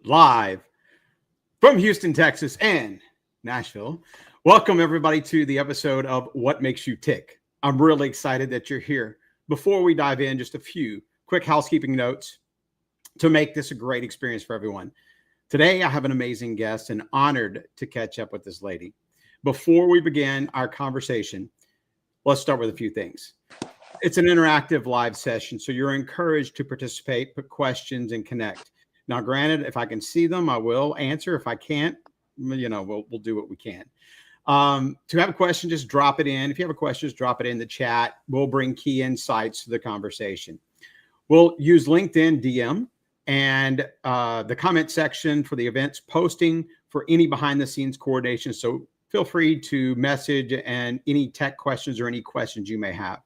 live from Houston, Texas, and Nashville. Welcome, everybody, to the episode of What Makes You Tick. I'm really excited that you're here. Before we dive in, just a few quick housekeeping notes to make this a great experience for everyone. Today, I have an amazing guest and honored to catch up with this lady. Before we begin our conversation, let's start with a few things. It's an interactive live session, so you're encouraged to participate, put questions, and connect. Now, granted, if I can see them, I will answer. If I can't, we'll do what we can. To have a question, just drop it in. If you have a question, just drop it in the chat. We'll bring key insights to the conversation. We'll use LinkedIn DM and the comment section for the events posting for any behind-the-scenes coordination. So feel free to message and any tech questions or any questions you may have.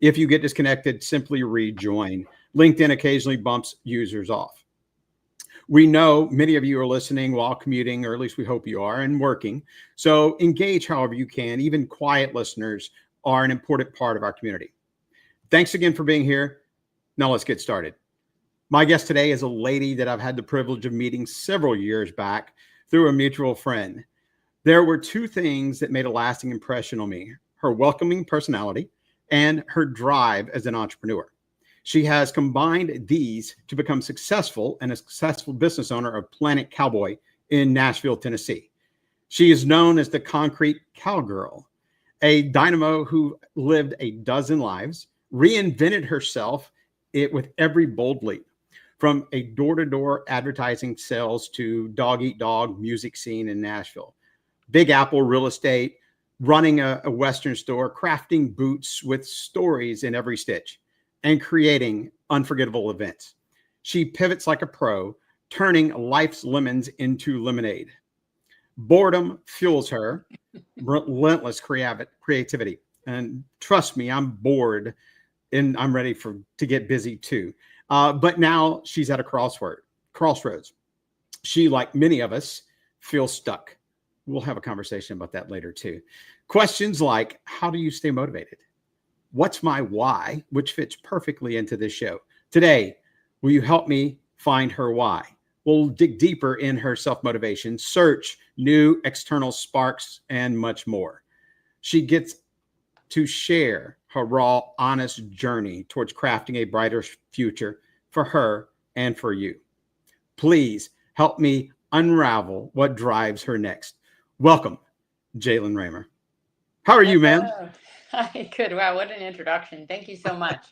If you get disconnected, simply rejoin. LinkedIn occasionally bumps users off. We know many of you are listening while commuting, or at least we hope you are, and working. So engage however you can. Even quiet listeners are an important part of our community. Thanks again for being here. Now let's get started. My guest today is a lady that I've had the privilege of meeting several years back through a mutual friend. There were two things that made a lasting impression on me: her welcoming personality and her drive as an entrepreneur. She has combined these to become successful and a successful business owner of Planet Cowboy in Nashville, Tennessee. She is known as the Concrete Cowgirl, a dynamo who lived a dozen lives, reinvented herself with every bold leap, from a door-to-door advertising sales to dog-eat-dog music scene in Nashville, Big Apple real estate, running a Western store, crafting boots with stories in every stitch, and creating unforgettable events. She pivots like a pro, turning life's lemons into lemonade. Boredom fuels her relentless creativity. And trust me, I'm bored and I'm ready to get busy too. But now she's at a crossroads. She, like many of us, feels stuck. We'll have a conversation about that later too. Questions like, how do you stay motivated? What's my why, which fits perfectly into this show. Today, will you help me find her why? We'll dig deeper in her self-motivation, search new external sparks, and much more. She gets to share her raw, honest journey towards crafting a brighter future for her and for you. Please help me unravel what drives her next. Welcome, Jaylin Ramer. How are you, man? Hi, good. Wow, what an introduction. Thank you so much.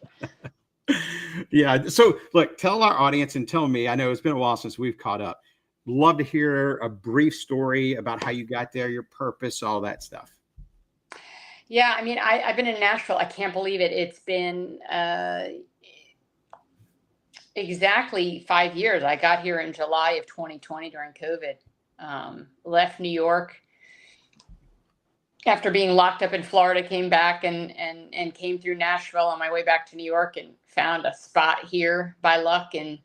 Yeah. So look, tell our audience and tell me, I know it's been a while since we've caught up. Love to hear a brief story about how you got there, your purpose, all that stuff. Yeah, I mean, I've been in Nashville. I can't believe it. It's been exactly 5 years. I got here in July of 2020 during COVID. Left New York after being locked up in Florida, came back and came through Nashville on my way back to New York and found a spot here by luck. And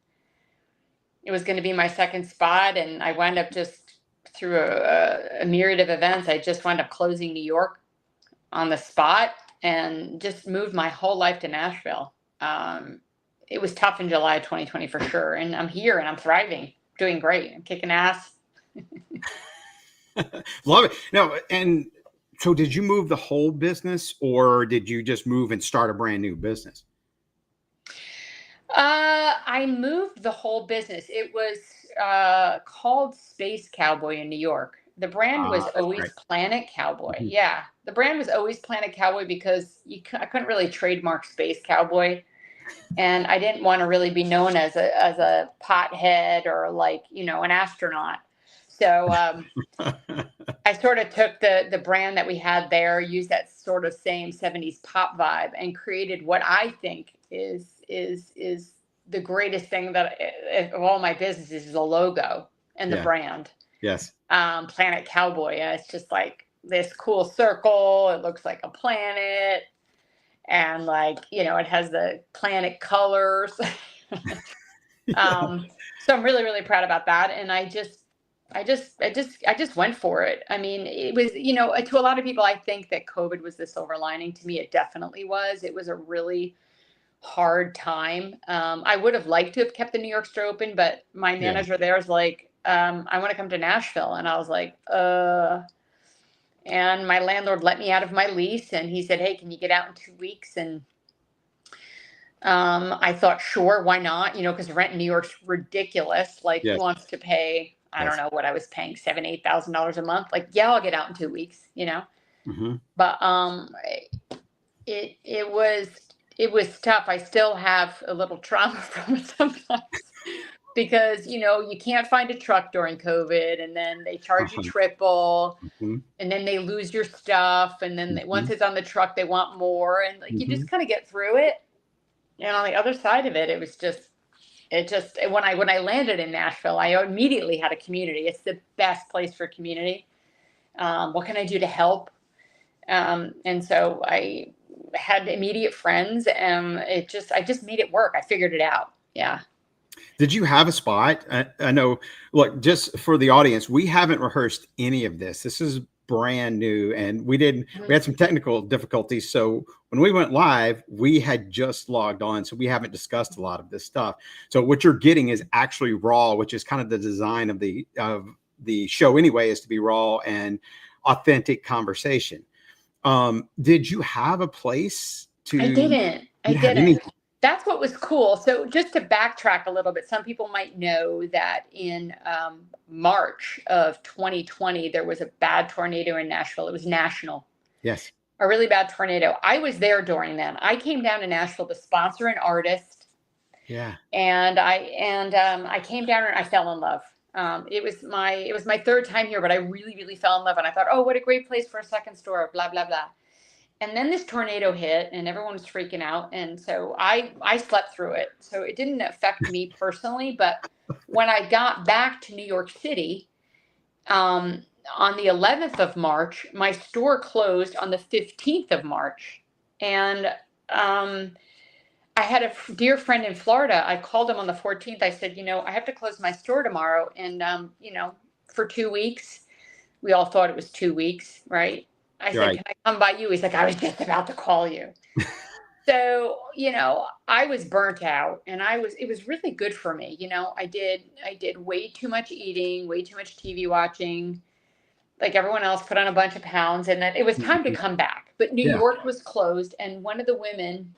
it was going to be my second spot. And I wound up just through a myriad of events. I just wound up closing New York on the spot and just moved my whole life to Nashville. It was tough in July of 2020 for sure. And I'm here and I'm thriving, doing great. I'm kicking ass. Love it. No, and so did you move the whole business or did you just move and start a brand new business? I moved the whole business. It was called Space Cowboy in New York. The brand was always right. Planet Cowboy. Mm-hmm. Yeah, the brand was always Planet Cowboy because I couldn't really trademark Space Cowboy, and I didn't want to really be known as a pothead or an astronaut. So I sort of took the brand that we had there, used that sort of same 70s pop vibe, and created what I think is the greatest thing that of all my businesses is the logo and the brand. Yes. Planet Cowboy. It's just like this cool circle. It looks like a planet, and it has the planet colors. So I'm really, really proud about that. And I just went for it. I mean, it was, to a lot of people, I think that COVID was the silver lining. To me, it definitely was. It was a really hard time. I would have liked to have kept the New York store open, but my manager there is like, I want to come to Nashville. And I was like, and my landlord let me out of my lease and he said, hey, can you get out in 2 weeks? And I thought, sure, why not? You know, because rent in New York's ridiculous. Like, who wants to pay? I don't know what I was paying, $7,000-8,000 a month. Like, yeah, I'll get out in 2 weeks. You know, but it was tough. I still have a little trauma from it sometimes because you know you can't find a truck during COVID, and then they charge you triple, and then they lose your stuff, and then once it's on the truck, they want more, and like you just kind of get through it. And on the other side of it, when I landed in Nashville, I immediately had a community. It's the best place for community. What can I do to help? And so I had immediate friends, and I just made it work. I figured it out. Yeah. Did you have a spot? I know, look, just for the audience, we haven't rehearsed any of this. This is brand new, and we had some technical difficulties. So when we went live, we had just logged on. So we haven't discussed a lot of this stuff. So what you're getting is actually raw, which is kind of the design of the show anyway, is to be raw and authentic conversation. Did you have a place to? I didn't. That's what was cool. So just to backtrack a little bit, some people might know that in March of 2020, there was a bad tornado in Nashville. It was national. Yes. A really bad tornado. I was there during that. I came down to Nashville to sponsor an artist. Yeah. And I came down and I fell in love. It was my third time here, but I really, really fell in love. And I thought, oh, what a great place for a second store, blah, blah, blah. And then this tornado hit and everyone was freaking out. And so I slept through it. So it didn't affect me personally. But when I got back to New York City, on the 11th of March, my store closed on the 15th of March. And I had a dear friend in Florida. I called him on the 14th. I said, I have to close my store tomorrow. And, for 2 weeks, we all thought it was 2 weeks, right? I said, can I come by you? He's like, I was just about to call you. So, I was burnt out and it was really good for me. I did way too much eating, way too much TV watching, like everyone else, put on a bunch of pounds, and then it was time to come back. But New York was closed. And one of the women,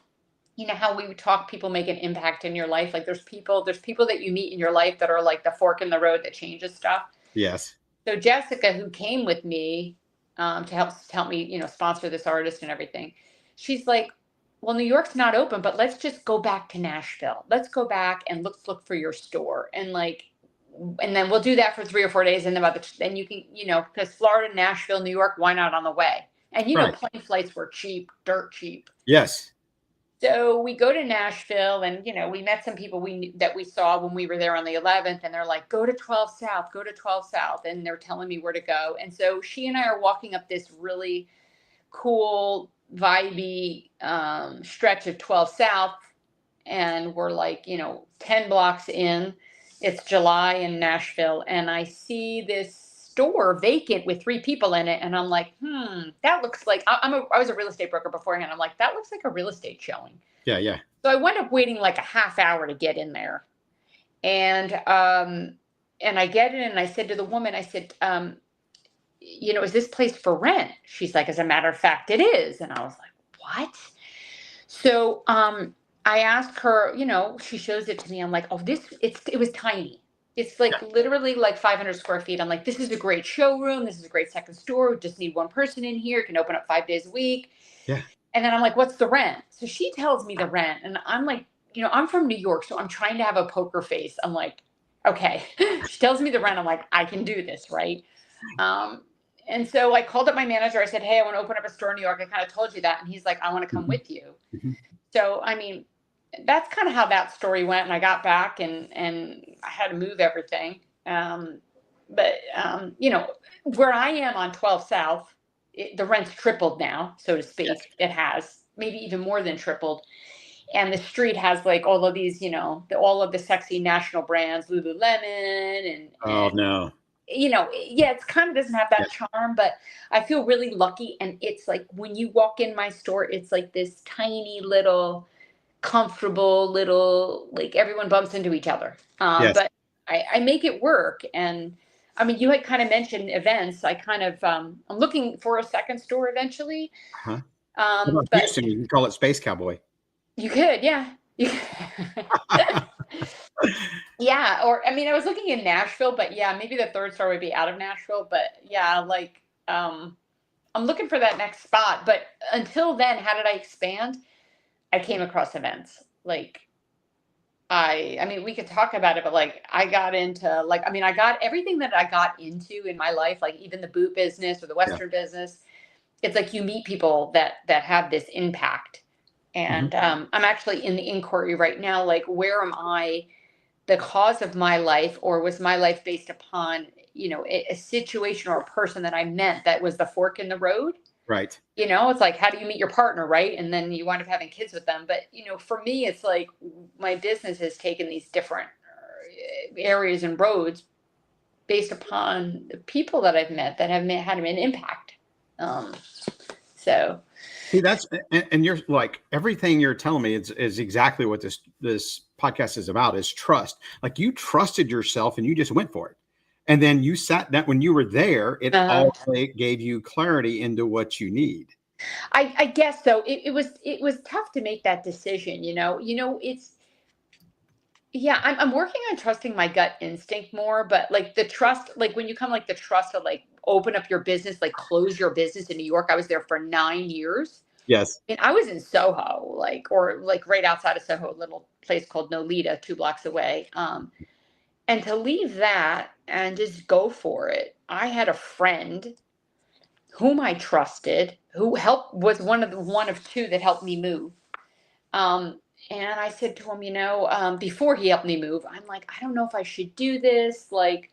how we would talk, people make an impact in your life. Like there's people that you meet in your life that are like the fork in the road that changes stuff. Yes. So Jessica, who came with me, to help me, sponsor this artist and everything. She's like, well, New York's not open, but let's just go back to Nashville. Let's go back and look for your store. And then we'll do that for 3 or 4 days. And then you can, because Florida, Nashville, New York, why not on the way? And, plane flights were cheap, dirt cheap. Yes. So we go to Nashville and, we met some people that we saw when we were there on the 11th, and they're like, go to 12 South, go to 12 South. And they're telling me where to go. And so she and I are walking up this really cool, vibey stretch of 12 South. And we're like, 10 blocks in. It's July in Nashville. And I see this store vacant with 3 people in it. And I'm like, that looks like I was a real estate broker beforehand. I'm like, that looks like a real estate showing. Yeah. Yeah. So I wound up waiting like a half hour to get in there. And I get in and I said to the woman, I said, is this place for rent? She's like, as a matter of fact, it is. And I was like, what? So, I asked her, she shows it to me. I'm like, oh, it was tiny. It's like literally like 500 square feet. I'm like, this is a great showroom. This is a great second store. We just need one person in here. It can open up 5 days a week. Yeah. And then I'm like, what's the rent? So she tells me the rent. And I'm like, I'm from New York, so I'm trying to have a poker face. I'm like, okay. She tells me the rent. I'm like, I can do this, right? And so I called up my manager. I said, hey, I want to open up a store in New York. I kind of told you that. And he's like, I want to come with you. So, that's kind of how that story went. And I got back and I had to move everything. But where I am on 12 South, the rent's tripled now, so to speak. Yes. It has maybe even more than tripled. And the street has like all of these, all of the sexy national brands, Lululemon and oh, no. It kind of doesn't have that charm, but I feel really lucky. And it's like when you walk in my store, it's like this tiny little comfortable little, like everyone bumps into each other. Yes. But I make it work. And I mean, you had kind of mentioned events. I kind of, I'm looking for a second store eventually. Huh? How about But Houston? You can call it Space Cowboy. you could, yeah. You could. Yeah. Or, I mean, I was looking in Nashville, but yeah, maybe the third store would be out of Nashville. But yeah, like, I'm looking for that next spot. But until then, how did I expand? I came across events. Like, I mean, we could talk about it, but like, I got into, like, I mean, I got everything that I got into in my life, like even the boot business or the Yeah. Western business. It's like you meet people that have this impact. And I'm actually in the inquiry right now, like, where am I the cause of my life, or was my life based upon, a situation or a person that I met that was the fork in the road? Right. It's like, how do you meet your partner, right? And then you wind up having kids with them. But, for me, it's like my business has taken these different areas and roads based upon the people that I've met that have had an impact. So. See, and you're like, everything you're telling me is exactly what this podcast is about, is trust. Like, you trusted yourself and you just went for it. And then you sat that when you were there, it all gave you clarity into what you need. I guess so. It was tough to make that decision. I'm working on trusting my gut instinct more, but like the trust, like when you come, like the trust to like open up your business, like close your business in New York. I was there for 9 years. Yes. And I was in Soho, or right outside of Soho, a little place called Nolita, 2 blocks away. And to leave that and just go for it. I had a friend whom I trusted, who was one of 2 that helped me move. And I said to him, before he helped me move, I'm like, I don't know if I should do this, like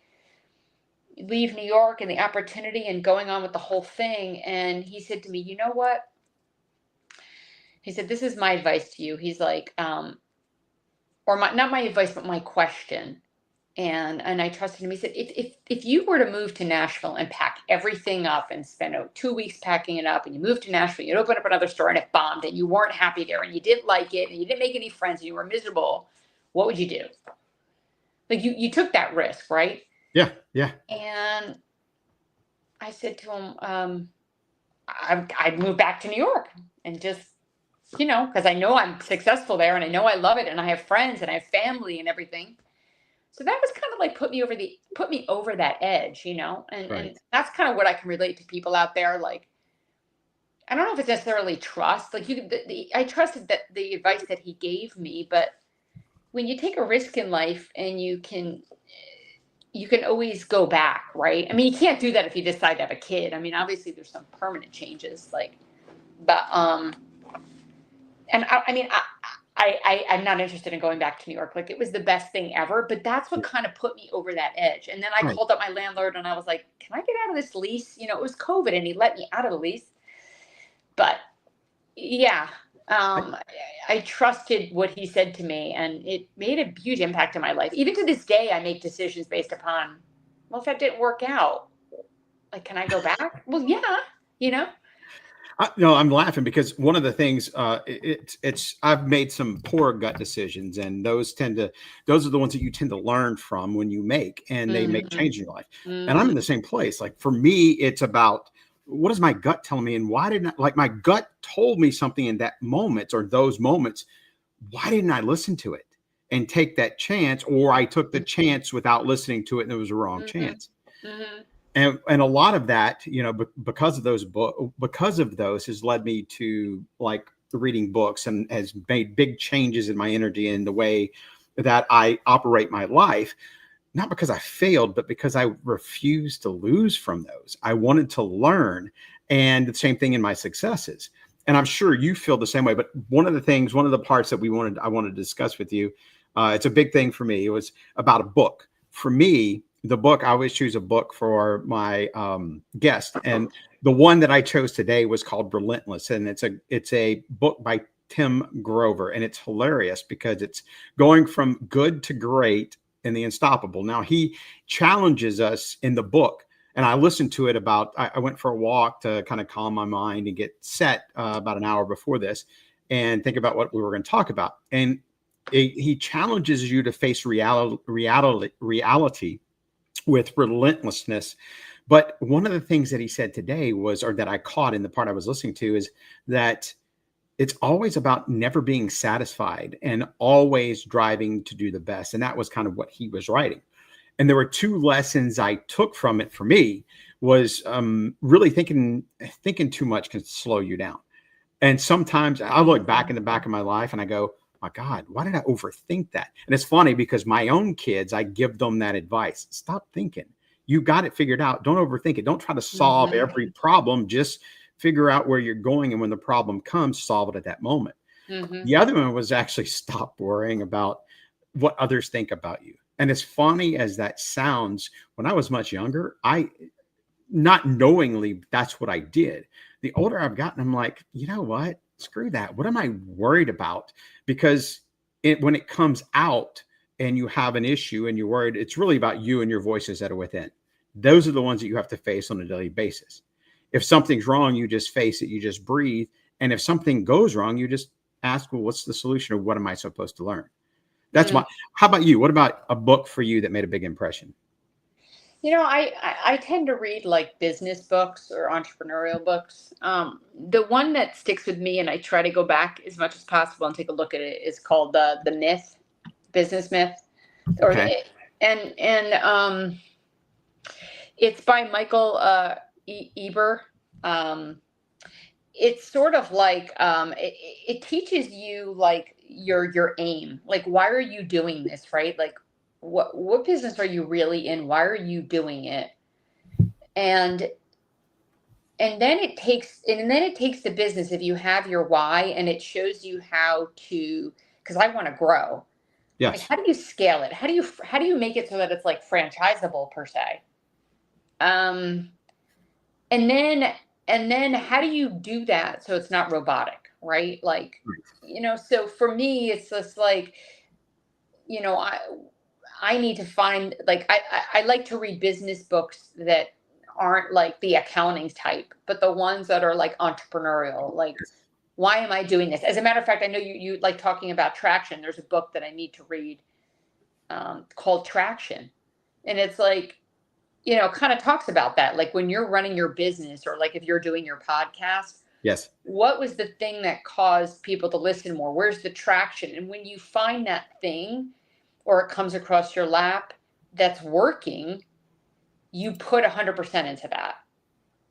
leave New York and the opportunity and going on with the whole thing. And he said to me, you know what? He said, this is my advice to you. He's like, not my advice, but my question. And I trusted him. He said, if you were to move to Nashville and pack everything up and spend 2 weeks packing it up, and you moved to Nashville, you'd open up another store and it bombed and you weren't happy there and you didn't like it and you didn't make any friends and you were miserable, what would you do? Like, you took that risk, right? Yeah. Yeah. And I said to him, I'd move back to New York and just, because I know I'm successful there and I know I love it and I have friends and I have family and everything. So that was kind of like put me over that edge, and, Right. and that's kind of what I can relate to people out there. Like, I don't know if it's necessarily trust. Like, I trusted that the advice that he gave me, but when you take a risk in life and you can always go back, right? I mean, you can't do that if you decide to have a kid. I mean, obviously there's some permanent changes, but and I mean, I'm not interested in going back to New York. Like, it was the best thing ever, but that's what kind of put me over that edge. And then I called up my landlord and I was like, can I get out of this lease? It was COVID and he let me out of the lease. But yeah, I trusted what he said to me, and it made a huge impact in my life. Even to this day, I make decisions based upon, well, if that didn't work out, like, can I go back? Well, yeah. No, I'm laughing because one of the things I've made some poor gut decisions, and those are the ones that you tend to learn from when you make, and they make change in your life. And I'm in the same place. Like, for me, it's about, what is my gut telling me, and why didn't I, like, my gut told me something in that moment or those moments. Why didn't I listen to it and take that chance? Or I took the chance without listening to it, and it was a wrong chance. And a lot of that, because of those has led me to like reading books, and has made big changes in my energy and the way that I operate my life. Not because I failed, but because I refused to lose from those. I wanted to learn, and the same thing in my successes. And I'm sure you feel the same way. But one of the parts that I wanted to discuss with you, it's a big thing for me. It was about a book. For me, the book, I always choose a book for my guest. And the one that I chose today was called Relentless. And it's a book by Tim Grover. And it's hilarious because it's going from good to great and the unstoppable. Now, he challenges us in the book. And I listened to it I went for a walk to kind of calm my mind and get set about an hour before this. and think about what we were going to talk about. And he challenges you to face reality with relentlessness. But one of the things that he said today was, or that I caught in the part I was listening to, is that it's always about never being satisfied and always driving to do the best. And that was kind of what he was writing. And there were two lessons I took from it for me was really thinking too much can slow you down. And sometimes I look back in the back of my life and I go, my God, why did I overthink that? And it's funny because my own kids, I give them that advice. Stop thinking. You got it figured out. Don't overthink it. Don't try to solve every problem. Just figure out where you're going. And when the problem comes, solve it at that moment. The other one was actually stop worrying about what others think about you. And as funny as that sounds, when I was much younger, I not knowingly, that's what I did. The older I've gotten, I'm like, you know what? Screw that. What am I worried about? Because when it comes out and you have an issue and you're worried, it's really about you and your voices that are within. Those are the ones that you have to face on a daily basis. If something's wrong, you just face it. You just breathe. And if something goes wrong, you just ask, well, what's the solution, or what am I supposed to learn? That's why. How about you? What about a book for you that made a big impression? You know, I tend to read like business books or entrepreneurial books. The one that sticks with me, and I try to go back as much as possible and take a look at it, is called the Myth, Business Myth, or it's by Michael Eber. It's sort of like it teaches you like your aim, like why are you doing this, right? Like what business are you really in? Why are you doing it? And then it takes the business, if you have your why, and it shows you how to, because I want to grow. Yes. Like, how do you scale it? How do you make it so that it's like franchisable per se? And then how do you do that so it's not robotic, right? Like, you know, so for me, it's just like, you know, I need to find, like, I like to read business books that aren't like the accounting type, but the ones that are like entrepreneurial, like, why am I doing this? As a matter of fact, I know you like talking about traction. There's a book that I need to read called Traction. And it's like, you know, kind of talks about that. Like when you're running your business, or like if you're doing your podcast, yes, what was the thing that caused people to listen more? Where's the traction? And when you find that thing, or it comes across your lap that's working, you put 100% into that,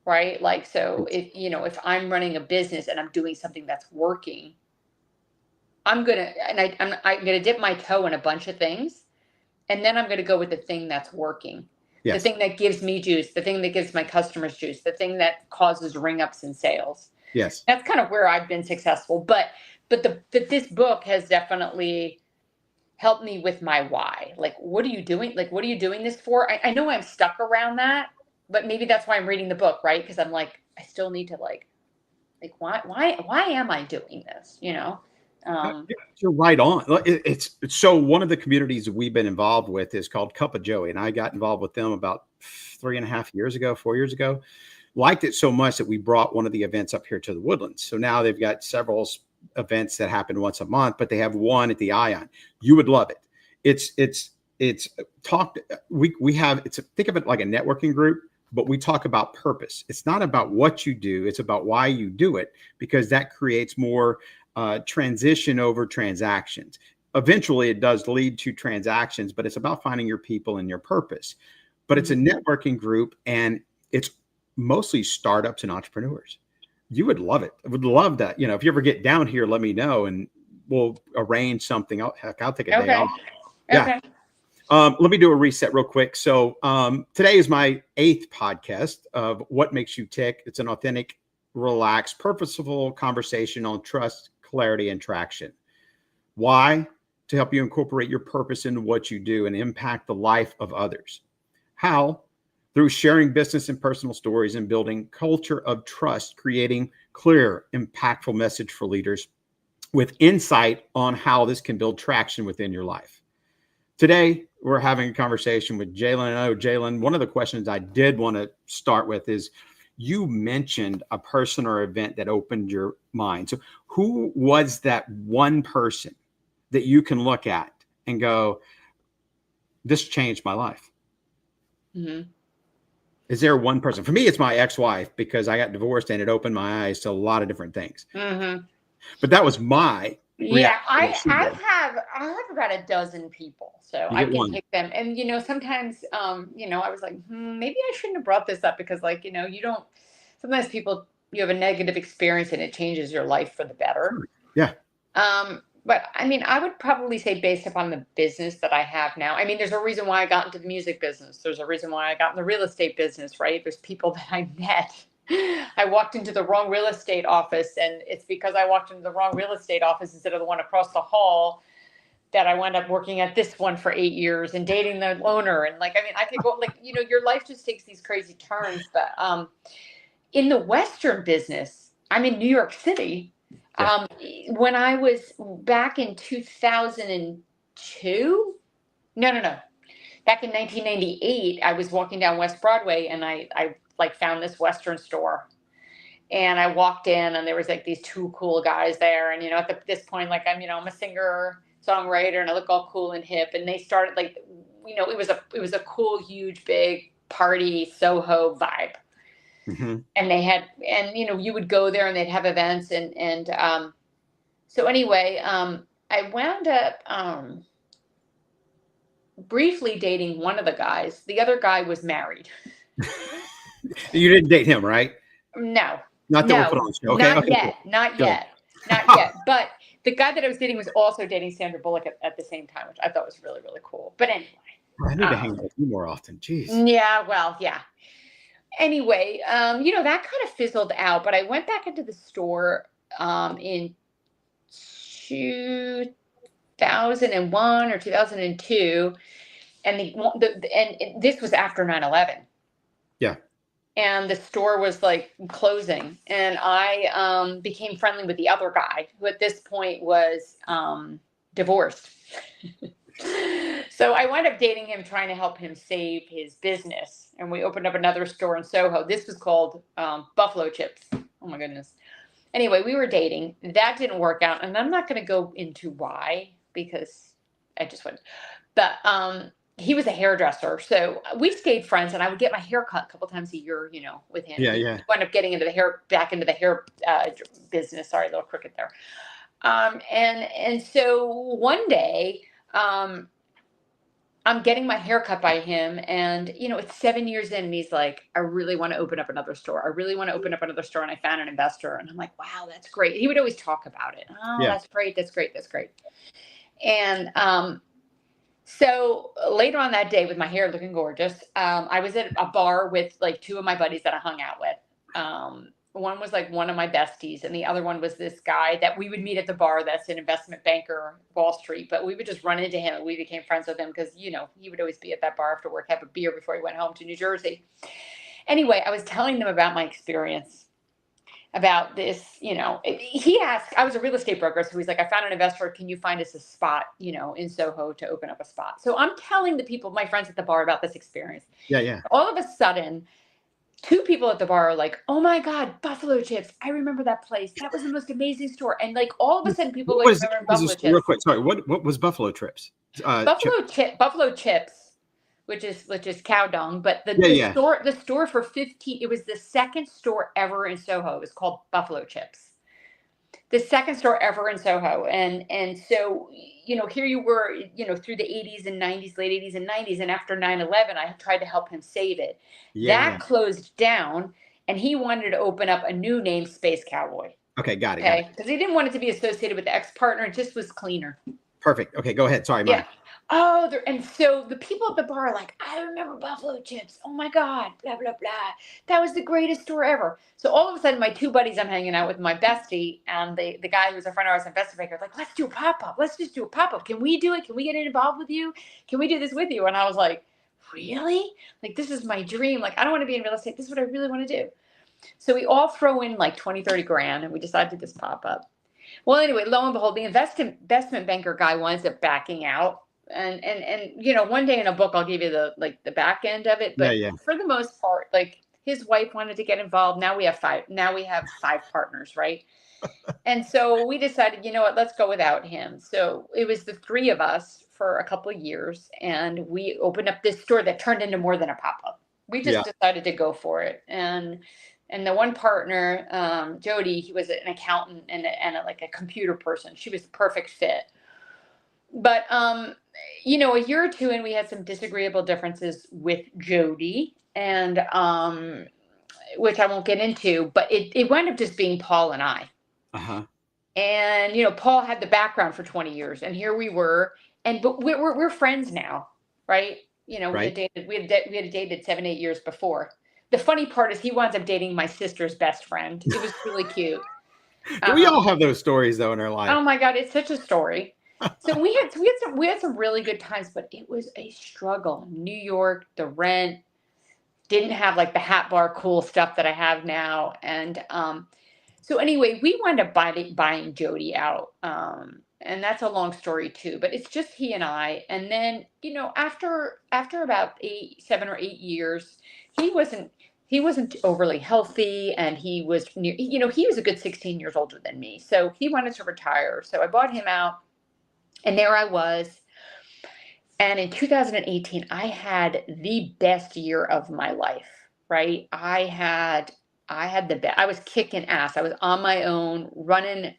right? Like, so if, you know, if I'm running a business and I'm doing something that's working, I'm going to dip my toe in a bunch of things. And then I'm going to go with the thing that's working. yes, The thing that gives me juice, the thing that gives my customers juice, the thing that causes ring ups in sales. yes. That's kind of where I've been successful. But this book has definitely helped me with my why. Like, what are you doing? Like, what are you doing this for? I know I'm stuck around that, but maybe that's why I'm reading the book, right? Because I'm like, I still need to like why am I doing this? You know? You're right on. It's so one of the communities that we've been involved with is called Cup of Joey, and I got involved with them about 4 years ago. Liked it so much that we brought one of the events up here to the Woodlands. So now they've got several events that happen once a month, but they have one at the Ion. You would love it. It's talked. We have think of it like a networking group, but we talk about purpose. It's not about what you do; it's about why you do it, because that creates more transition over transactions. Eventually, it does lead to transactions, but it's about finding your people and your purpose. But it's a networking group, and it's mostly startups and entrepreneurs. You would love it. I would love that. You know, if you ever get down here, let me know and we'll arrange something. I'll take a day off. Yeah. Let me do a reset real quick. So today is my 8th podcast of What Makes You Tick. It's an authentic, relaxed, purposeful conversation on trust, clarity, and traction. Why? To help you incorporate your purpose into what you do and impact the life of others. How? Through sharing business and personal stories and building culture of trust, creating clear, impactful message for leaders with insight on how this can build traction within your life. Today, we're having a conversation with Jaylin. I know, Jaylin, one of the questions I did want to start with is, you mentioned a person or event that opened your mind. So who was that one person that you can look at and go, this changed my life? Mm-hmm. Is there one person? For me, it's my ex-wife, because I got divorced and it opened my eyes to a lot of different things. Mm-hmm. But that was my Yeah, reaction to what she did. I have about a dozen people, so You I get can one. pick them. And sometimes I was like, maybe I shouldn't have brought this up because, like, you don't. Sometimes people, you have a negative experience and it changes your life for the better. Sure. Yeah. But I mean, I would probably say, based upon the business that I have now, I mean, there's a reason why I got into the music business. There's a reason why I got in the real estate business, right? There's people that I met. I walked into the wrong real estate office, and it's because I walked into the wrong real estate office instead of the one across the hall that I wound up working at this one for 8 years and dating the owner. And like, I mean, I could go, like, your life just takes these crazy turns. But in the Western business, I'm in New York City. Yeah. When I was back in 2002, no. Back in 1998, I was walking down West Broadway, and I like found this Western store, and I walked in, and there was like these two cool guys there. And, at this point, like, I'm a singer, songwriter, and I look all cool and hip. And they started, like, it was a cool, huge, big party Soho vibe. Mm-hmm. And they had, and, you would go there and they'd have events. So anyway, I wound up, briefly dating one of the guys. The other guy was married. You didn't date him, right? No, Not that we'll put on the show. Okay. not Okay. yet, Cool. not Go. yet, not yet. But the guy that I was dating was also dating Sandra Bullock at the same time, which I thought was really, really cool. But anyway, I need to hang out with you more often. Jeez. yeah, well, yeah. Anyway, that kind of fizzled out. But I went back into the store in 2001 or 2002, and and this was after 9/11. Yeah. And the store was like closing, and I became friendly with the other guy, who at this point was divorced. So I wound up dating him, trying to help him save his business, and we opened up another store in Soho. This was called Buffalo Chips. Oh my goodness. Anyway, we were dating. That didn't work out, and I'm not going to go into why, because I just wouldn't. But he was a hairdresser, so we stayed friends, and I would get my hair cut a couple times a year, with him. Yeah. He Yeah. wound up getting back into the hair business. Sorry, a little crooked there. And so one day, I'm getting my hair cut by him, and it's 7 years in, and he's like, I really want to open up another store. I really want to open up another store, and I found an investor. And I'm like, wow, that's great. He would always talk about it. Oh, Yeah. that's great. That's great. That's great. And so later on that day, with my hair looking gorgeous, I was at a bar with like two of my buddies that I hung out with. One was like one of my besties, and the other one was this guy that we would meet at the bar. That's an investment banker, Wall Street. But we would just run into him, and we became friends with him because, he would always be at that bar after work, have a beer before he went home to New Jersey. Anyway, I was telling them about my experience about this. He asked, I was a real estate broker, so he's like, I found an investor. Can you find us a spot, in Soho to open up a spot? So I'm telling the people, my friends at the bar, about this experience. Yeah. Yeah. All of a sudden, two people at the bar are like, oh my God, Buffalo Chips. I remember that place. That was the most amazing store. And like all of a sudden people like remember Buffalo Chips. Real quick, sorry. What was Buffalo Trips? Buffalo Chips, which is cow dung. But the store for 15, it was the second store ever in Soho. It was called Buffalo Chips. The second store ever in Soho. And so, here you were, through the 80s and 90s, late 80s and 90s. And after 9/11, I tried to help him save it. That closed down, and he wanted to open up a new name, Space Cowboy. Okay, got it. Okay, because he didn't want it to be associated with the ex-partner. It just was cleaner. Perfect. Okay, go ahead. Sorry, yeah. Mike. Oh, and so the people at the bar are like, I remember Buffalo Chips. Oh my God, blah, blah, blah. That was the greatest store ever. So all of a sudden, my two buddies I'm hanging out with, my bestie and the guy who was a friend of ours, investment banker, like, let's do a pop-up. Let's just do a pop-up. Can we do it? Can we get involved with you? Can we do this with you? And I was like, really? Like, this is my dream. Like, I don't want to be in real estate. This is what I really want to do. So we all throw in like 20, 30 grand, and we decide to do this pop-up. Well, anyway, lo and behold, the investment banker guy winds up backing out. And one day in a book I'll give you the back end of it, but for the most part, like, his wife wanted to get involved. Now we have five partners, right? And so we decided, you know what, let's go without him. So it was the three of us for a couple of years, and we opened up this store that turned into more than a pop-up. We just decided to go for it. And the one partner, Jody, he was an accountant and like a computer person. She was the perfect fit. But you know, a year or two in, we had some disagreeable differences with Jody, and which I won't get into, but it wound up just being Paul and I. Uh-huh. And you know, Paul had the background for 20 years, and here we were, but we're friends now, right? You know, Right. we had dated 7-8 years before. The funny part is he winds up dating my sister's best friend. It was really cute. We all have those stories though in our life. Oh my God, it's such a story. So we had some really good times, but it was a struggle. New York, the rent, didn't have like the hat bar cool stuff that I have now, and so anyway, we wound up buying Jody out. And that's a long story too, but it's just he and I. And then, you know, after about 7 or 8 years, he wasn't overly healthy, and he was, you know, he was a good 16 years older than me. So he wanted to retire. So I bought him out, and there I was. And in 2018, I had the best year of my life, right? I had the best. I was kicking ass. I was on my own, running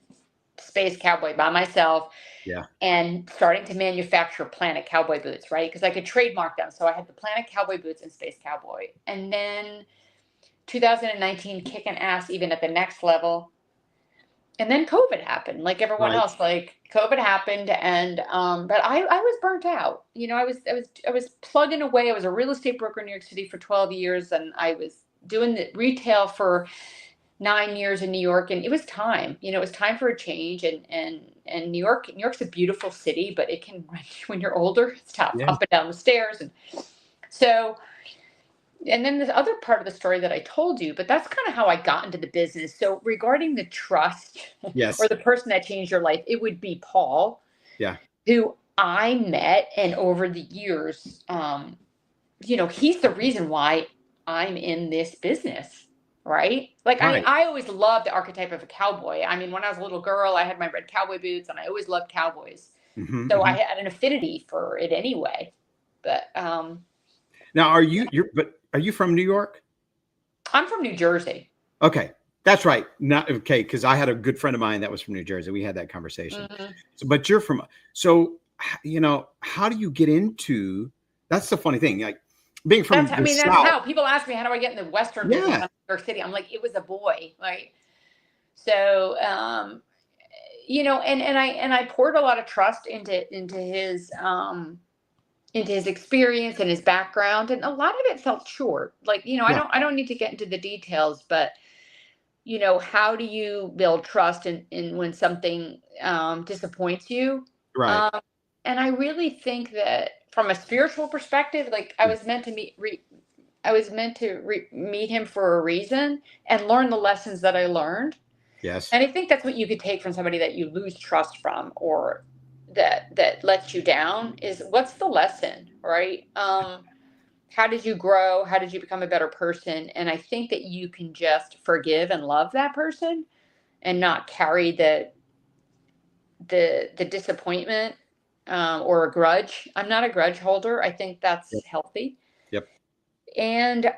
Space Cowboy by myself. Yeah. And starting to manufacture Planet Cowboy boots, right? Because I could trademark them. So I had the Planet Cowboy boots and Space Cowboy. And then 2019, kicking ass even at the next level. And then COVID happened, like everyone else. Like COVID happened, and but I was burnt out. You know, I was plugging away. I was a real estate broker in New York City for 12 years, and I was doing the retail for 9 years in New York, and it was time. You know, it was time for a change. And New York's a beautiful city, but it can, when you're older, it's tough, up and down the stairs, and so. And then this other part of the story that I told you, but that's kind of how I got into the business. So regarding the trust, or the person that changed your life, it would be Paul, who I met, and over the years, you know, he's the reason why I'm in this business, right? Like I always loved the archetype of a cowboy. I mean, when I was a little girl, I had my red cowboy boots, and I always loved cowboys. So I had an affinity for it anyway. But now, are you from New York? I'm from New Jersey. Okay, that's right. Not okay, because I had a good friend of mine that was from New Jersey. We had that conversation. So, but you're from. So, you know, how do you get into? That's the funny thing. Like being from. That's how people ask me, how do I get in the Western business in New York City? I'm like, it was a boy, right? So, you know, and I poured a lot of trust into his experience and his background, and a lot of it felt short. Like, you know, I don't need to get into the details, but you know, how do you build trust in when something disappoints you? Right. And I really think that from a spiritual perspective, like I was meant to meet him for a reason and learn the lessons that I learned. Yes. And I think that's what you could take from somebody that you lose trust from, or that lets you down, is what's the lesson, right? How did you grow? How did you become a better person? And I think that you can just forgive and love that person, and not carry the disappointment, or a grudge. I'm not a grudge holder. I think that's healthy. Yep. And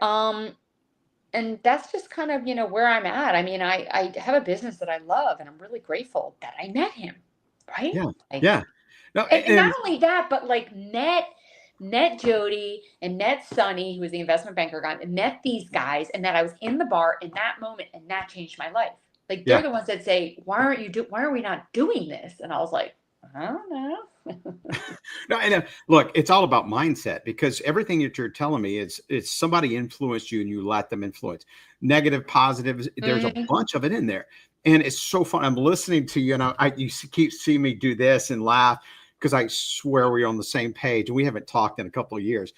that's just kind of, you know, where I'm at. I mean, I have a business that I love, and I'm really grateful that I met him. Right? Yeah. Like, yeah. No, and not only that, but like met Jody and met Sonny, who was the investment banker guy, and met these guys, and that I was in the bar in that moment, and that changed my life. Like they're the ones that say, why are we not doing this? And I was like, I don't know. No, and look, it's all about mindset, because everything that you're telling me is it's somebody influenced you and you let them influence. Negative, positive, there's a bunch of it in there. And it's so fun. I'm listening to you, and you keep seeing me do this and laugh, because I swear we're on the same page, and we haven't talked in a couple of years.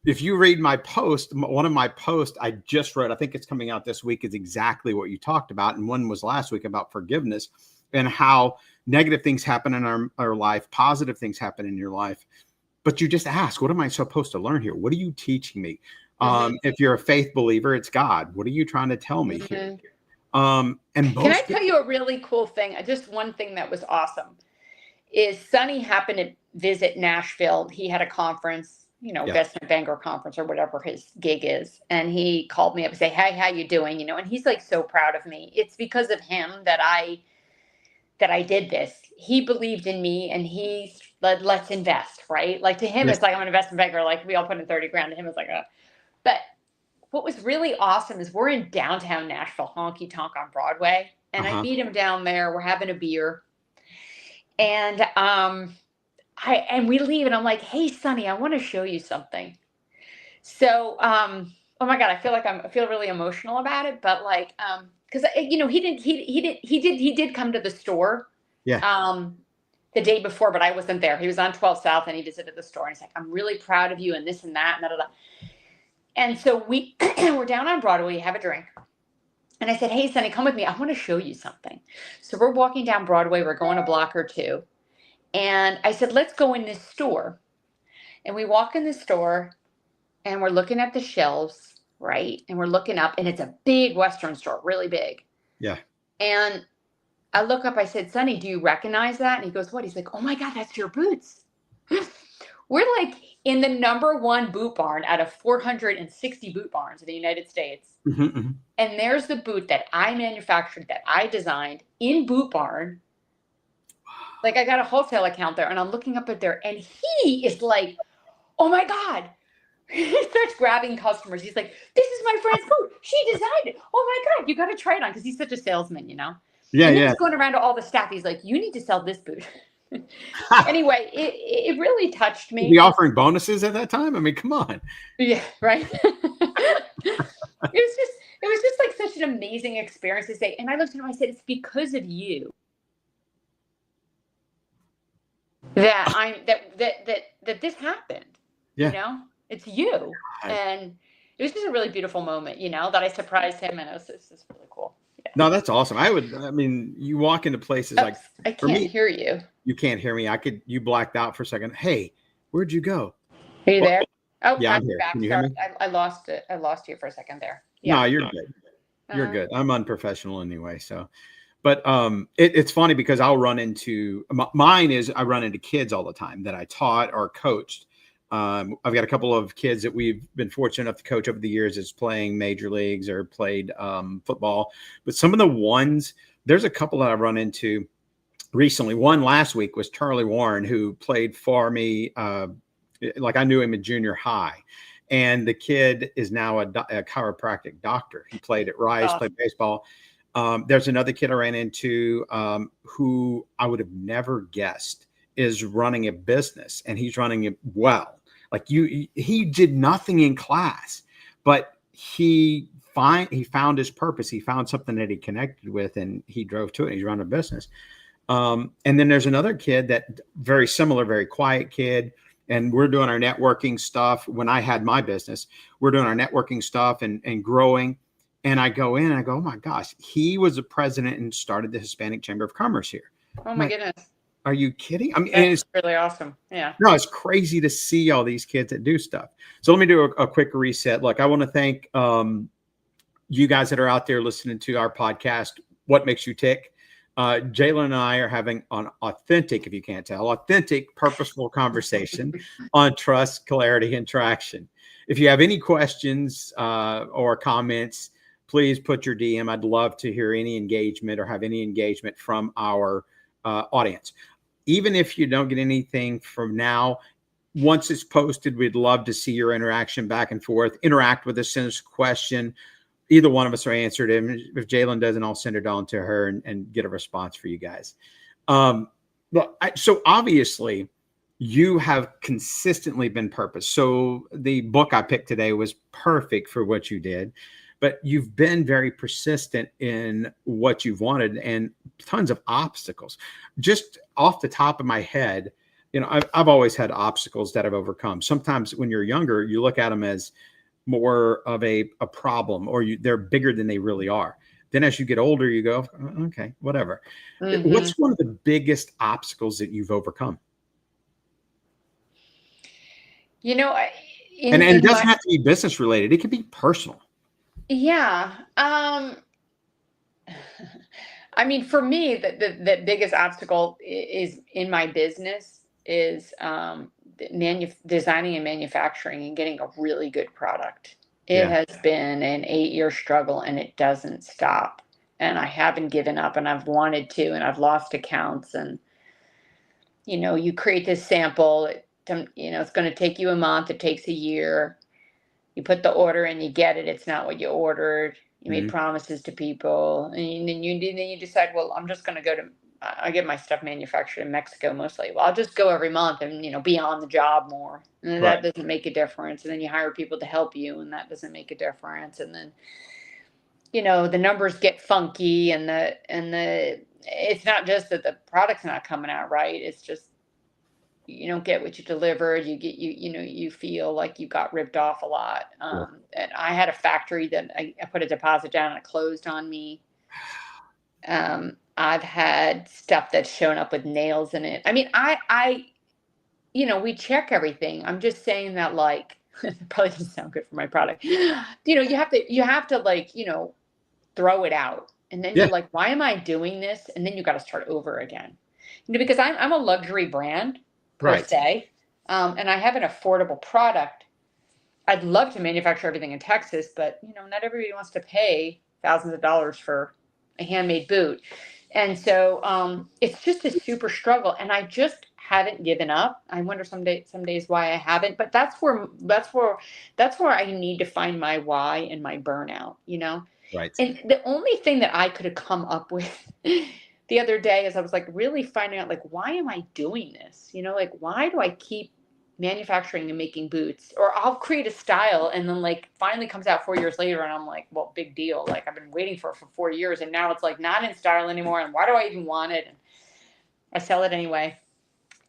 If you read my post, one of my posts I just wrote, I think it's coming out this week, is exactly what you talked about. And one was last week about forgiveness, and how negative things happen in our life, positive things happen in your life. But you just ask, what am I supposed to learn here? What are you teaching me? If you're a faith believer, it's God. What are you trying to tell me here? And Can I tell you a really cool thing? Just one thing that was awesome is Sonny happened to visit Nashville. He had a conference, investment banker conference or whatever his gig is. And he called me up and say, "Hey, how you doing?" And he's like so proud of me. It's because of him that I did this. He believed in me and he said, "Let's invest," right? Like to him, it's like I'm an investment banker. Like we all put in 30 grand. To him, it's like, but what was really awesome is we're in downtown Nashville, honky tonk on Broadway. And I meet him down there. We're having a beer. And we leave and I'm like, "Hey, Sonny, I want to show you something." So, oh my God, I feel really emotional about it, but like, because he did come to the store, the day before, but I wasn't there. He was on 12 South and he visited the store and he's like, "I'm really proud of you and this and that and da da da." And so we're down on Broadway, have a drink. And I said, "Hey, Sonny, come with me. I want to show you something." So we're walking down Broadway. We're going a block or two. And I said, "Let's go in this store." And we walk in the store and we're looking at the shelves, right? And we're looking up and it's a big Western store, really big. Yeah. And I look up, I said, "Sonny, do you recognize that?" And he goes, "What?" He's like, "Oh my God, that's your boots." We're like in the #1 boot barn out of 460 boot barns in the United States. And there's the boot that I manufactured, that I designed in Boot Barn. Like I got a wholesale account there and I'm looking up at there and he is like, "Oh my God." He starts grabbing customers. He's like, "This is my friend's boot. She designed it. Oh my God, you got to try it on." Because he's such a salesman, Yeah, and then he's going around to all the staff. He's like, "You need to sell this boot." Anyway, it really touched me. Be offering bonuses at that time? I mean, come on. Yeah, right. It was just like such an amazing experience to say. And I looked at him, I said, "It's because of you that this happened." Yeah. It's you. And it was just a really beautiful moment, that I surprised him, and it was just really cool. Yeah. No, that's awesome. You walk into places like, I can't hear you. You can't hear me. You blacked out for a second. Hey, where'd you go? Are you there? Oh, yeah, I'm here. back. Can you Sorry, hear me? I lost it. I lost you for a second there. Yeah. No, you're good. You're good. I'm unprofessional anyway. So, but it's funny because I'll run into I run into kids all the time that I taught or coached. I've got a couple of kids that we've been fortunate enough to coach over the years as playing major leagues or played football. But some of the ones, there's a couple that I've run into recently. One last week was Charlie Warren, who played for me. Like I knew him in junior high. And the kid is now a chiropractic doctor. He played at Rice, played baseball. There's another kid I ran into who I would have never guessed is running a business, and he's running it well. Like he did nothing in class, but he found his purpose. He found something that he connected with, and he drove to it. And he's running a business. And then there's another kid that very similar, very quiet kid. And we're doing our networking stuff. When I had my business, we're doing our networking stuff and growing. And I go in and I go, "Oh my gosh, he was the president and started the Hispanic Chamber of Commerce here." Oh my goodness. Are you kidding? I mean, it's really awesome. Yeah. No, it's crazy to see all these kids that do stuff. So let me do a quick reset. Look, I want to thank you guys that are out there listening to our podcast, What Makes You Tick. Jaylin and I are having an authentic, if you can't tell, authentic, purposeful conversation on trust, clarity, and traction. If you have any questions or comments, please put your DM. I'd love to hear any engagement or have any engagement from our audience. Even if you don't get anything from now, once it's posted, we'd love to see your interaction back and forth. Interact with us, send us a question. Either one of us are answered it. If Jaylin doesn't, I'll send it on to her and get a response for you guys. So obviously, you have consistently been purpose. So the book I picked today was perfect for what you did, but you've been very persistent in what you've wanted and tons of obstacles. Just off the top of my head, I've always had obstacles that I've overcome. Sometimes when you're younger, you look at them as more of a problem, or they're bigger than they really are. Then as you get older, you go, "Okay, whatever." What's one of the biggest obstacles that you've overcome? And it doesn't have to be business related. It can be personal. Yeah. I mean, for me, the biggest obstacle is in my business is designing and manufacturing and getting a really good product. It has been an 8-year struggle, and it doesn't stop. And I haven't given up, and I've wanted to, and I've lost accounts. And, you create this sample, it's going to take you a month. It takes a year. You put the order in, you get it. It's not what you ordered. You made promises to people, and then you decide, well, I'm just going to go to. I get my stuff manufactured in Mexico mostly. Well, I'll just go every month and be on the job more, and then that doesn't make a difference. And then you hire people to help you, and that doesn't make a difference. And then the numbers get funky, and the it's not just that the product's not coming out right. It's just you don't get what you delivered. You feel like you got ripped off a lot. And I had a factory that I put a deposit down and it closed on me. I've had stuff that's shown up with nails in it. I mean, we check everything. I'm just saying that, like, it probably doesn't sound good for my product. You have to like, throw it out. And then you're like, why am I doing this? And then you got to start over again. Because I'm a luxury brand per se. And I have an affordable product. I'd love to manufacture everything in Texas, but not everybody wants to pay thousands of dollars for a handmade boot. And so it's just a super struggle, and I just haven't given up. I wonder some days why I haven't, but that's where I need to find my why and my burnout, Right. And the only thing that I could have come up with the other day is I was like really finding out, like, why am I doing this? Like, why do I keep manufacturing and making boots? Or I'll create a style and then like finally comes out 4 years later and I'm like, well, big deal. Like, I've been waiting for 4 years and now it's like not in style anymore. And why do I even want it? And I sell it anyway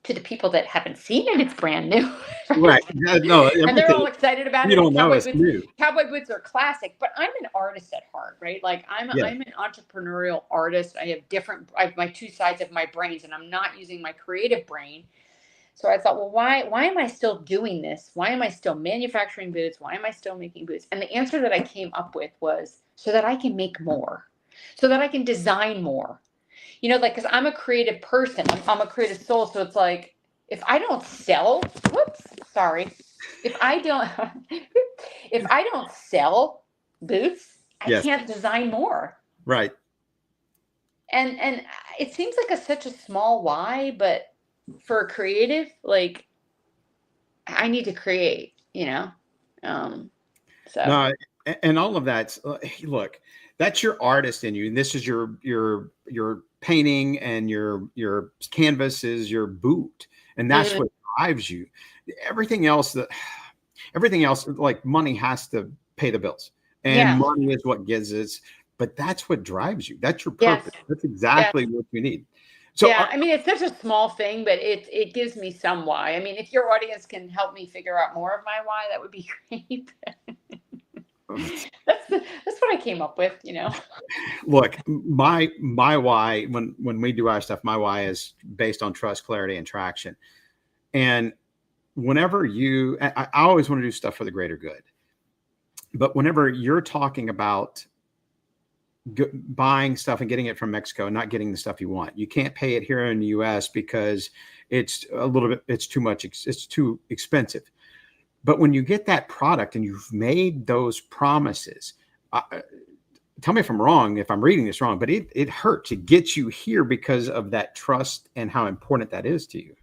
to the people that haven't seen it. It's brand new. Right. No, and they're all excited about it. You don't know it's new. Cowboy boots are classic, but I'm an artist at heart, right? Like I'm an entrepreneurial artist. I have my two sides of my brains, and I'm not using my creative brain. So I thought, well, why am I still doing this? Why am I still manufacturing boots? Why am I still making boots? And the answer that I came up with was so that I can make more, so that I can design more. Like, because I'm a creative person, I'm a creative soul. So it's like, if I don't sell, if I don't sell boots, I can't design more. Right. And it seems like such a small why, but for a creative, like, I need to create, so. No, and all of that. Look, that's your artist in you, and this is your painting, and your canvas is your boot, and that's what drives you. Everything else, like money has to pay the bills, and money is what gives us. But that's what drives you. That's your purpose. That's exactly what you need. So I mean, it's such a small thing, but it gives me some why. I mean, if your audience can help me figure out more of my why, that would be great. That's what I came up with, Look, my why, when we do our stuff, my why is based on trust, clarity, and traction. And whenever I always want to do stuff for the greater good. But whenever you're talking about buying stuff and getting it from Mexico and not getting the stuff you want, you can't pay it here in the US because it's too much. It's too expensive. But when you get that product and you've made those promises, tell me if I'm wrong, if I'm reading this wrong, but it hurts. It gets you here because of that trust and how important that is to you.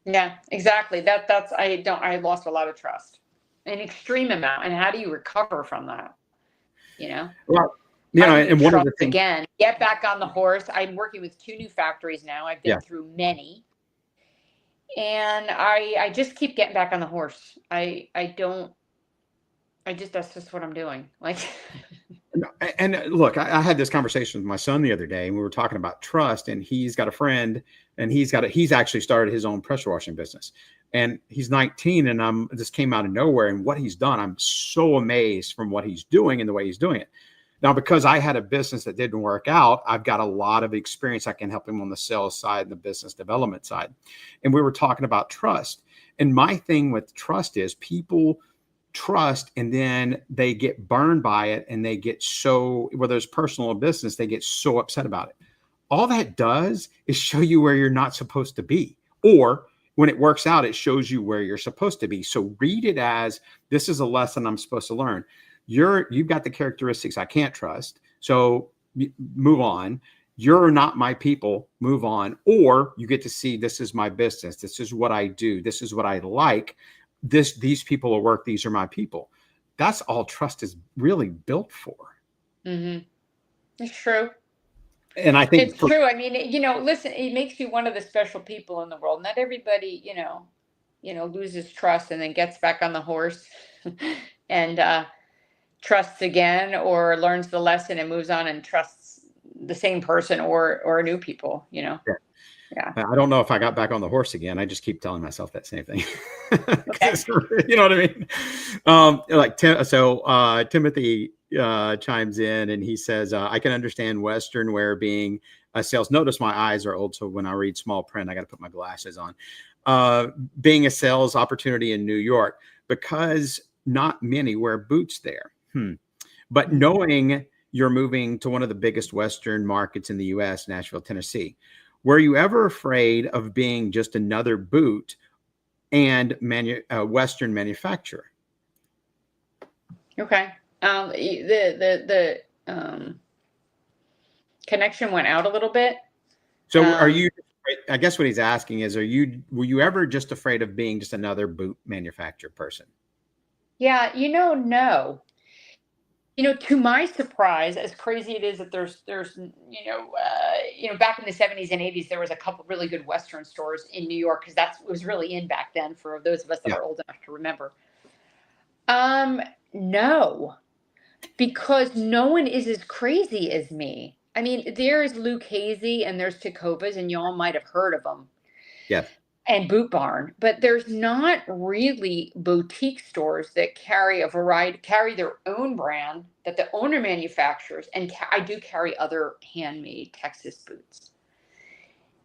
Yeah, exactly. I lost a lot of trust, an extreme amount. And how do you recover from that? Well, and one of the things, again, get back on the horse. I'm working with 2 new factories now. I've been through many. And I just keep getting back on the horse. That's just what I'm doing. Like, and look, I had this conversation with my son the other day, and we were talking about trust, and he's got a friend, and he's actually started his own pressure washing business, and he's 19, and this came out of nowhere, and what he's done, I'm so amazed from what he's doing and the way he's doing it. Now, because I had a business that didn't work out, I've got a lot of experience. I can help him on the sales side and the business development side. And we were talking about trust. And my thing with trust is people trust, and then they get burned by it, and they get so, whether it's personal or business, they get so upset about it. All that does is show you where you're not supposed to be, or when it works out, it shows you where you're supposed to be. So read it as, this is a lesson I'm supposed to learn. You've got the characteristics I can't trust, so move on. You're not my people, move on. Or you get to see, this is my business, this is what I do, this is what I like, these people will work, these are my people. That's all trust is really built for. Mm-hmm. It's true. And I think it's true. I mean, listen, it makes you one of the special people in the world. Not everybody, loses trust and then gets back on the horse and trusts again, or learns the lesson and moves on and trusts the same person or new people, Yeah. I don't know if I got back on the horse again. I just keep telling myself that same thing. Okay. You know what I mean? Timothy chimes in and he says, I can understand Western wear being a sales. Notice my eyes are old, so when I read small print, I got to put my glasses on. Being a sales opportunity in New York, because not many wear boots there. But knowing you're moving to one of the biggest Western markets in the U.S., Nashville, Tennessee, were you ever afraid of being just another boot and Western manufacturer? Okay. The connection went out a little bit. So are you, I guess what he's asking is, were you ever just afraid of being just another boot manufacturer person? Yeah, no. To my surprise, as crazy it is that there's back in the 70s and 80s, there was a couple really good Western stores in New York, because it was really in back then for those of us that are old enough to remember. No, because no one is as crazy as me. I mean, there is Luke Hazy and there's Tacovas, and y'all might have heard of them. Yeah. And Boot Barn, but there's not really boutique stores that carry their own brand that the owner manufactures. And I do carry other handmade Texas boots,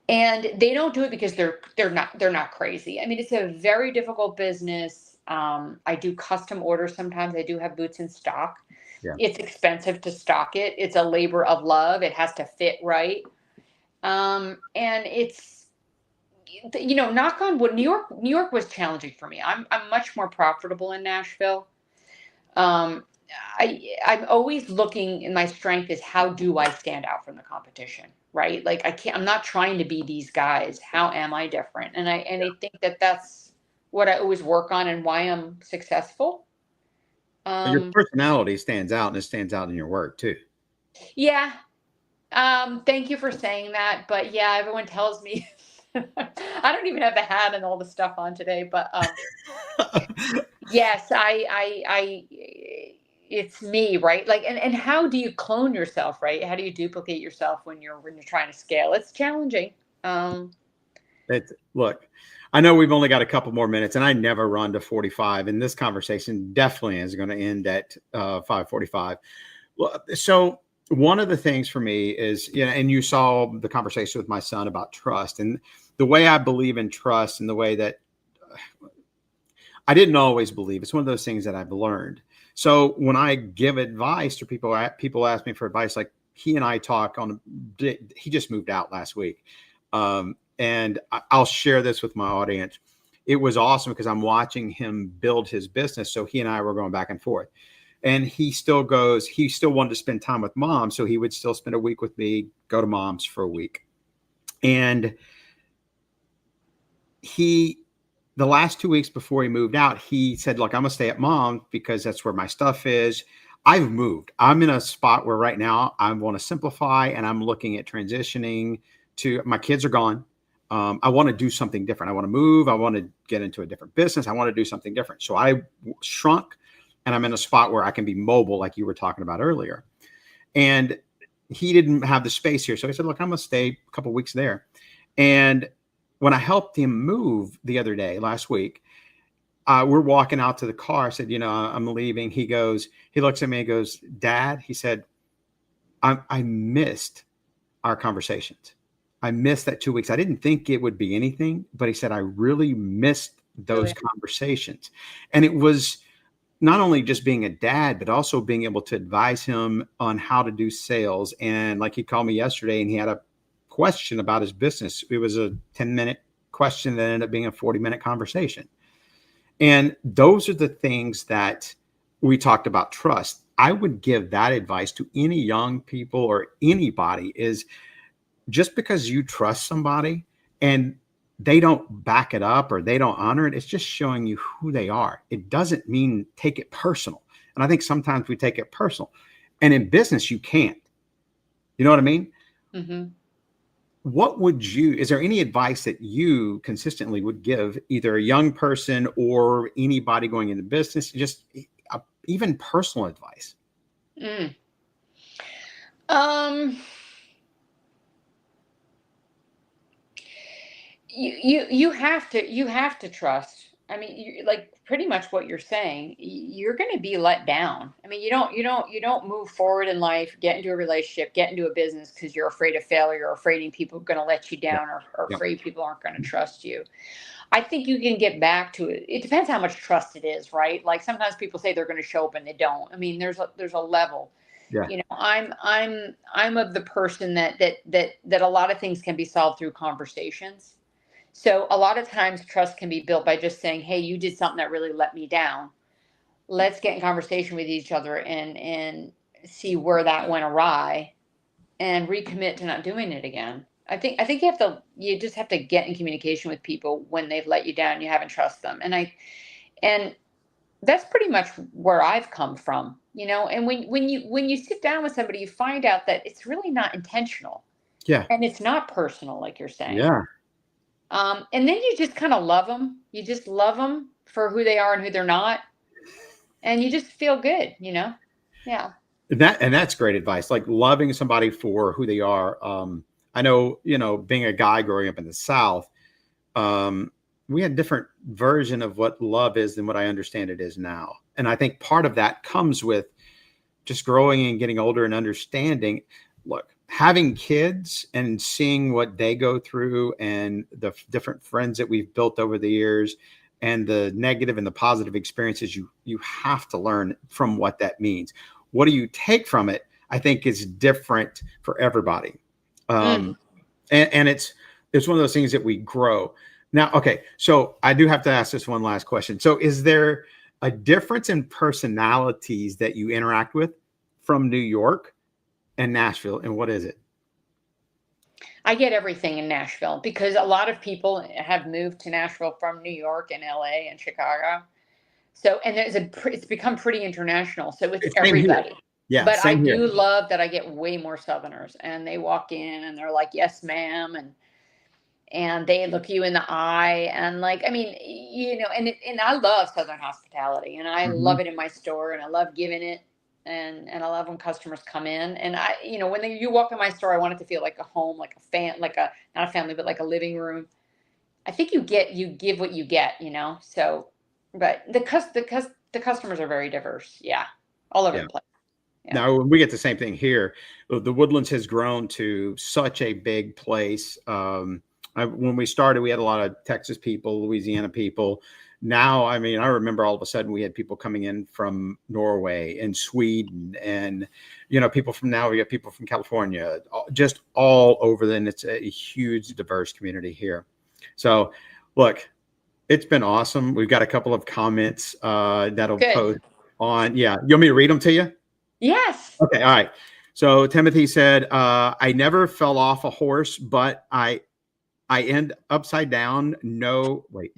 and they don't do it because they're not crazy. I mean, it's a very difficult business. I do custom orders sometimes. I do have boots in stock. Yeah. It's expensive to stock it. It's a labor of love. It has to fit right, and it's. Knock on wood, New York was challenging for me. I'm much more profitable in Nashville. I'm always looking, and my strength is, how do I stand out from the competition, right? Like I'm not trying to be these guys. How am I different? And I think that's what I always work on and why I'm successful. Your personality stands out, and it stands out in your work too. Yeah. Thank you for saying that. But yeah, everyone tells me I don't even have the hat and all the stuff on today, but yes, I it's me, right? Like, and how do you clone yourself, right? How do you duplicate yourself when you're trying to scale? It's challenging. Look, I know we've only got a couple more minutes, and I never run to 45, and this conversation definitely is going to end at 5:45. So one of the things for me is, and you saw the conversation with my son about trust, and the way I believe in trust, and the way that I didn't always believe. It's one of those things that I've learned. So when I give advice to people ask me for advice. Like he and I talk he just moved out last week. And I'll share this with my audience. It was awesome because I'm watching him build his business. So he and I were going back and forth. And he still wanted to spend time with mom. So he would still spend a week with me, go to mom's for a week. And the last 2 weeks before he moved out, he said, look, I'm going to stay at mom because that's where my stuff is. I've moved. I'm in a spot where right now I want to simplify, and I'm looking at transitioning to, my kids are gone. I want to do something different. I want to move. I want to get into a different business. I want to do something different. So I shrunk, and I'm in a spot where I can be mobile, like you were talking about earlier. And he didn't have the space here. So he said, look, I'm going to stay a couple of weeks there. And when I helped him move the other day, last week, we're walking out to the car. I said, I'm leaving. He looks at me and goes, Dad, he said, I missed our conversations. I missed that 2 weeks. I didn't think it would be anything, but he said, I really missed those conversations. And it was not only just being a dad, but also being able to advise him on how to do sales. And like he called me yesterday and he had a question about his business. It was a 10-minute question that ended up being a 40-minute conversation. And those are the things that we talked about trust. I would give that advice to any young people or anybody is just because you trust somebody and they don't back it up or they don't honor it, it's just showing you who they are. It doesn't mean take it personal. And I think sometimes we take it personal. And in business, you can't. You know what I mean? Mm-hmm. Is there any advice that you consistently would give either a young person or anybody going into business, just even personal advice? You have to trust. I mean, like pretty much what you're saying, you're going to be let down. I mean, you don't move forward in life, get into a relationship, get into a business because you're afraid of failure or afraid people are going to let you down or afraid people aren't going to trust you. I think you can get back to it. It depends how much trust it is, right? Like sometimes people say they're going to show up and they don't. I mean, there's a level. Yeah. You know, I'm of the person that a lot of things can be solved through conversations. So a lot of times trust can be built by just saying, hey, you did something that really let me down. Let's get in conversation with each other and see where that went awry and recommit to not doing it again. I think you just have to get in communication with people when they've let you down, you haven't trusted them. And that's pretty much where I've come from, you know, and when you sit down with somebody, you find out that it's really not intentional. Yeah. And it's not personal, like you're saying. Yeah. And then you just kind of love them. You just love them for who they are and who they're not. And you just feel good, you know? Yeah. And that's great advice. Like loving somebody for who they are. I know, you know, being a guy growing up in the South, we had a different version of what love is than what I understand it is now. And I think part of that comes with just growing and getting older and understanding, look, having kids and seeing what they go through and the different friends that we've built over the years and the negative and the positive experiences, you have to learn from what that means. What do you take from it? I think is different for everybody. And it's one of those things that we grow. Now, okay, so I do have to ask this one last question. So is there a difference in personalities that you interact with from New York and Nashville, and what is it? I get everything in Nashville because a lot of people have moved to Nashville from New York and LA and Chicago. So, and it's become pretty international. So it's everybody. Here. Yeah, but I do love that I get way more Southerners and they walk in and they're like, yes, ma'am. And they look you in the eye and like, I mean, you know, and I love Southern hospitality and I love it in my store and I love giving it. And I love when customers come in and I, you know, when you walk in my store, I want it to feel like a home, like not a family, but like a living room. I think you give what you get, you know? So, but the customers are very diverse. Yeah. All over the place. Yeah. Now we get the same thing here. The Woodlands has grown to such a big place. When we started, we had a lot of Texas people, Louisiana people. Now, I mean, I remember all of a sudden we had people coming in from Norway and Sweden and, you know, people from now we got people from California, just all over. Then it's a huge, diverse community here. So look, it's been awesome. We've got a couple of comments that'll post on. Yeah. You want me to read them to you? Yes. Okay. All right. So Timothy said, I never fell off a horse, but I end upside down. No, wait.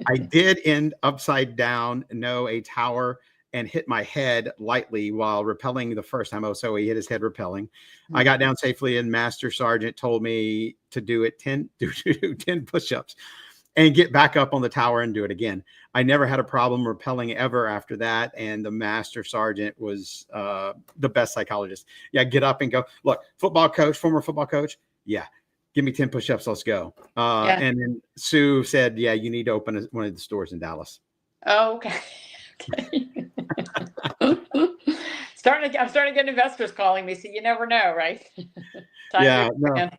I did end upside down, a tower, and hit my head lightly while rappelling the first time. Oh, so he hit his head rappelling. I got down safely, and Master Sergeant told me to do 10 push-ups and get back up on the tower and do it again. I never had a problem rappelling ever after that. And the Master Sergeant was the best psychologist. Yeah, get up and go. Look, former football coach. Yeah. Give me 10 push-ups. Let's go. And then Sue said, yeah, you need to open one of the stores in Dallas. Oh, okay. I'm starting to get investors calling me. So you never know, right? Yeah. No.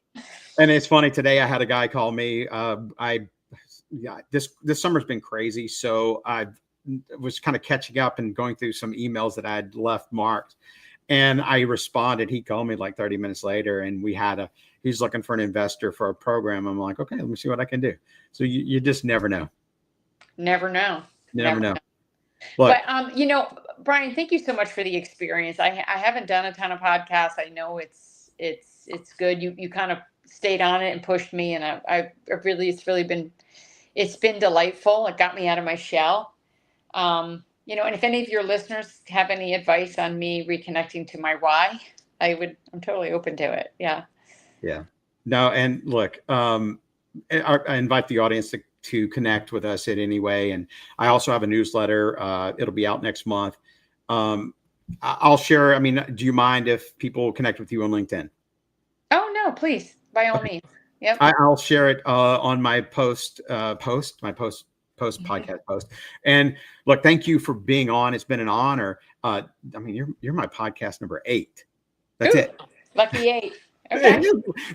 And it's funny. Today I had a guy call me. This summer's been crazy. So I've was kind of catching up and going through some emails that I had left marked. And I responded. He called me like 30 minutes later, and he's looking for an investor for a program. I'm like, okay, let me see what I can do. So you just never know. Never know. Never know. Look, but Bryan, thank you so much for the experience. I haven't done a ton of podcasts. I know it's good. You kind of stayed on it and pushed me, and it's been delightful. It got me out of my shell. And if any of your listeners have any advice on me reconnecting to my why, I'm totally open to it. Yeah. Yeah. No. And look, I invite the audience to connect with us in any way. And I also have a newsletter. It'll be out next month. I'll share. I mean, do you mind if people connect with you on LinkedIn? Oh, no, please. By all means. Yep. I'll share it on my podcast post. And look, thank you for being on. It's been an honor. I mean, you're my podcast number 8. That's it. Lucky 8. Okay.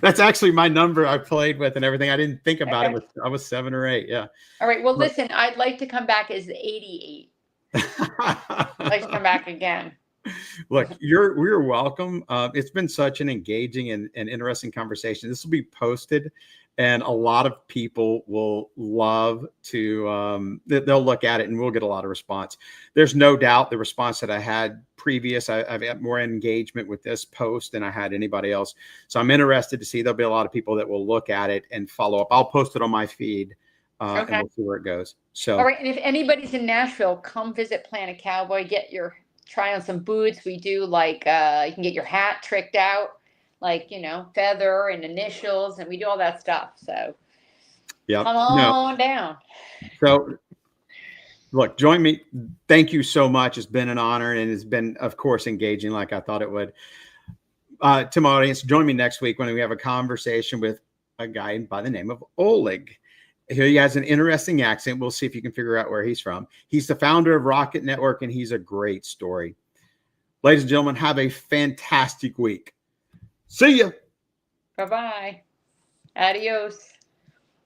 That's actually my number I played with and everything. I didn't think about it. I was 7 or 8. Yeah. All right. Well, listen, I'd like to come back as 88. I'd like to come back again. Look, you're welcome. It's been such an engaging and interesting conversation. This will be posted, and a lot of people will love to. They'll look at it, and we'll get a lot of response. There's no doubt the response that I had previous. I've had more engagement with this post than I had anybody else. So I'm interested to see. There'll be a lot of people that will look at it and follow up. I'll post it on my feed. And we'll see where it goes. So, all right. And if anybody's in Nashville, come visit Planet Cowboy. Try on some boots. We do you can get your hat tricked out, feather and initials, and we do all that stuff. So come on down. So look, join me. Thank you so much. It's been an honor, and it's been, of course, engaging like I thought it would. To my audience, join me next week when we have a conversation with a guy by the name of Oleg. He has an interesting accent. We'll see if you can figure out where he's from. He's the founder of Rocket Network, and he's a great story. Ladies and gentlemen, have a fantastic week. See ya. Bye-bye. Adios.